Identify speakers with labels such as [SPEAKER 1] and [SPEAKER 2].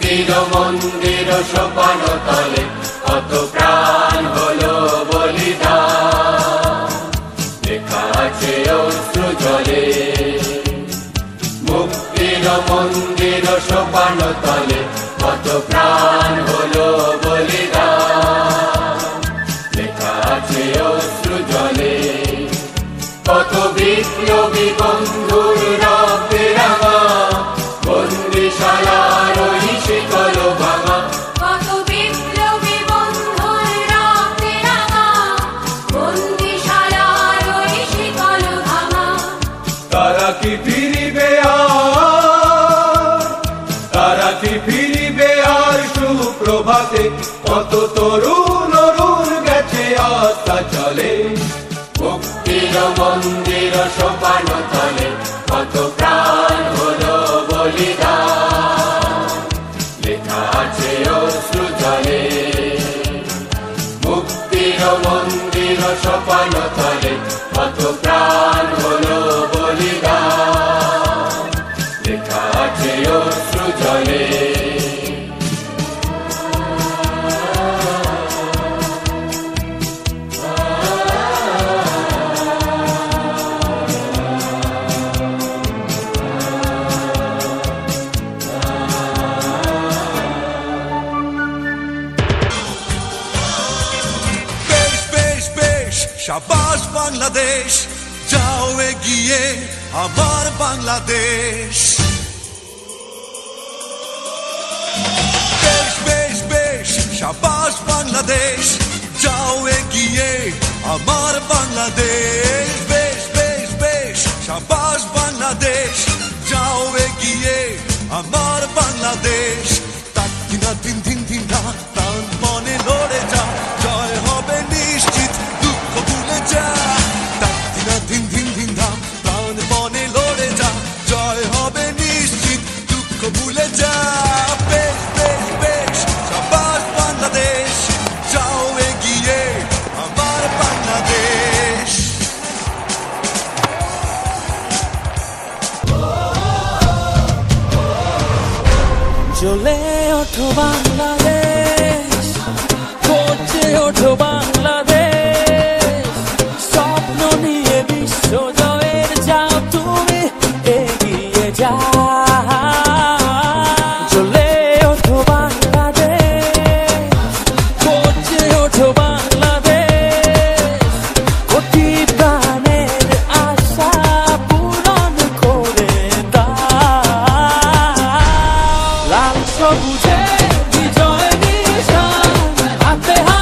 [SPEAKER 1] মুক্তির মন্দির সোপান তলে কত প্রাণ হলো বলিদান, লেখা আছে অশ্রু জলে। মুক্তির মন্দির সোপান তলে কত প্রাণ হলো বলিদান, লেখা আছে অশ্রু জলে। কত বিপ্লবী বন্ধুর রক্তে রাঙা বন্দিশালার ওই শিকল ভাঙা,
[SPEAKER 2] কত বিপ্লবী বন্ধুর রক্তে রাঙা বন্দিশালার ওই শিকল ভাঙা।
[SPEAKER 1] তারা কি ফিরিবে আর, তারা কি ফিরিবে আর সুপ্রভাতে, কত তরুণ অরুণ গেছে আস্থা চলে। মুক্তির মন্দির সোপান তলে কত প্রাণ হলো বলিদান, লেখা আছে অশ্রু জলে। মুক্তির মন্দির সোপান তলে কত প্রাণ হলো বলিদান, লেখা আছে অশ্রু জলে।
[SPEAKER 3] শাবাশ বাংলাদেশ, যাও এগিয়ে আমার বাংলাদেশ। বেশ বেশ বেশ শাবাশ বাংলাদেশ, যাও এগিয়ে আমার বাংলাদেশ। বেশ বেশ বেশ শাবাশ বাংলাদেশ, যাও এগিয়ে আমার বাংলাদেশ। তার দিনা দিন দিন দিন রাত প্রাণ মনে লড়ে যা, জয় হবে নিশ্চিত, দুঃখ ভুলে যা। তার দিনা দিন দিন দিন ধাম প্রাণ মনে লড়ে যা, জয় হবে নিশ্চিত, দুঃখ ভুলে যা। বেশ বেশ বেশ শাবাশ বাংলাদেশ, যাও এগিয়ে আমার বাংলাদেশ।
[SPEAKER 4] জ্বলে ওঠো বাংলাদেশ, গর্জে ওঠো বাংলাদেশ, স্বপ্ন নিয়ে বিশ্ব জয়ের যাও তুমি এগিয়ে যাও। জ্বলে ওঠো বাংলাদেশ, গর্জে ওঠো বাংলাদেশ, কোটি প্রাণের আশা পূরণ করে দাও। লাল সবুজে বিজয় নিশান হাতে হাতে